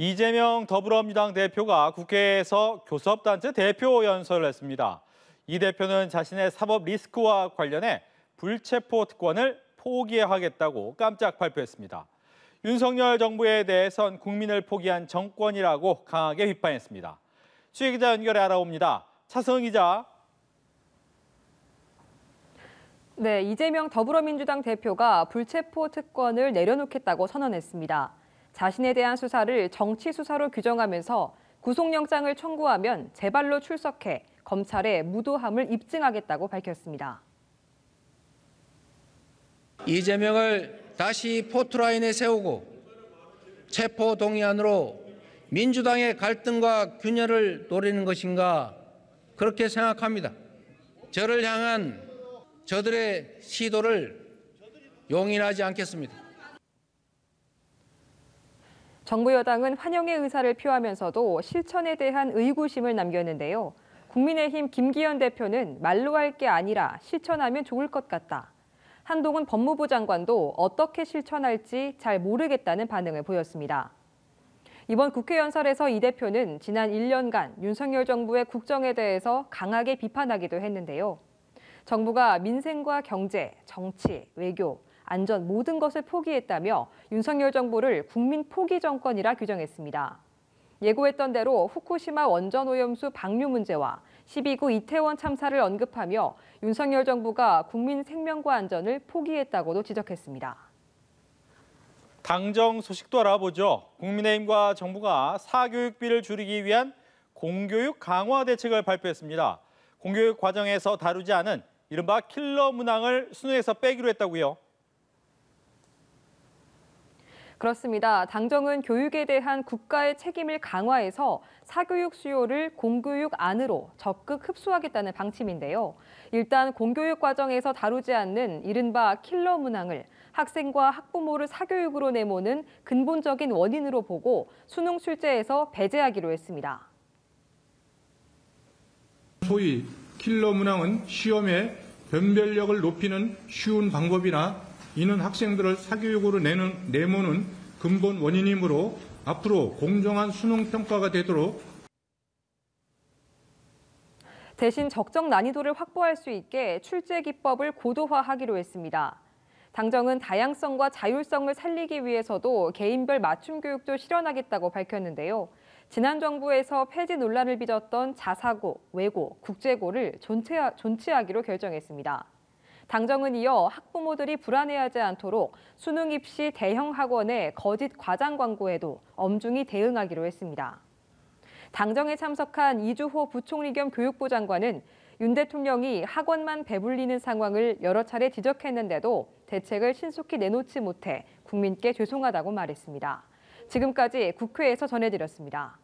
이재명 더불어민주당 대표가 국회에서 교섭단체 대표 연설을 했습니다. 이 대표는 자신의 사법 리스크와 관련해 불체포 특권을 포기하겠다고 깜짝 발표했습니다. 윤석열 정부에 대해선 국민을 포기한 정권이라고 강하게 비판했습니다. 수혜 기자 연결해 알아봅니다. 차승은 기자. 네, 이재명 더불어민주당 대표가 불체포 특권을 내려놓겠다고 선언했습니다. 자신에 대한 수사를 정치 수사로 규정하면서 구속영장을 청구하면 제발로 출석해 검찰에 무도함을 입증하겠다고 밝혔습니다. 이재명을 다시 포트라인에 세우고 체포 동의안으로 민주당의 갈등과 균열을 노리는 것인가 그렇게 생각합니다. 저를 향한 저들의 시도를 용인하지 않겠습니다. 정부 여당은 환영의 의사를 표하면서도 실천에 대한 의구심을 남겼는데요. 국민의힘 김기현 대표는 말로 할 게 아니라 실천하면 좋을 것 같다. 한동훈 법무부 장관도 어떻게 실천할지 잘 모르겠다는 반응을 보였습니다. 이번 국회 연설에서 이 대표는 지난 1년간 윤석열 정부의 국정에 대해서 강하게 비판하기도 했는데요. 정부가 민생과 경제, 정치, 외교, 안전 모든 것을 포기했다며 윤석열 정부를 국민 포기 정권이라 규정했습니다. 예고했던 대로 후쿠시마 원전 오염수 방류 문제와 12구 이태원 참사를 언급하며 윤석열 정부가 국민 생명과 안전을 포기했다고도 지적했습니다. 당정 소식도 알아보죠. 국민의힘과 정부가 사교육비를 줄이기 위한 공교육 강화 대책을 발표했습니다. 공교육 과정에서 다루지 않은 이른바 킬러 문항을 수능에서 빼기로 했다고요. 그렇습니다. 당정은 교육에 대한 국가의 책임을 강화해서 사교육 수요를 공교육 안으로 적극 흡수하겠다는 방침인데요. 일단 공교육 과정에서 다루지 않는 이른바 킬러 문항을 학생과 학부모를 사교육으로 내모는 근본적인 원인으로 보고 수능 출제에서 배제하기로 했습니다. 소위 킬러 문항은 시험의 변별력을 높이는 쉬운 방법이나 이는 학생들을 사교육으로 내모는 근본 원인이므로 앞으로 공정한 수능 평가가 되도록 대신 적정 난이도를 확보할 수 있게 출제 기법을 고도화하기로 했습니다. 당정은 다양성과 자율성을 살리기 위해서도 개인별 맞춤 교육도 실현하겠다고 밝혔는데요. 지난 정부에서 폐지 논란을 빚었던 자사고, 외고, 국제고를 존치하기로 결정했습니다. 당정은 이어 학부모들이 불안해하지 않도록 수능 입시 대형 학원의 거짓 과장 광고에도 엄중히 대응하기로 했습니다. 당정에 참석한 이주호 부총리 겸 교육부 장관은 윤 대통령이 학원만 배불리는 상황을 여러 차례 지적했는데도 대책을 신속히 내놓지 못해 국민께 죄송하다고 말했습니다. 지금까지 국회에서 전해드렸습니다.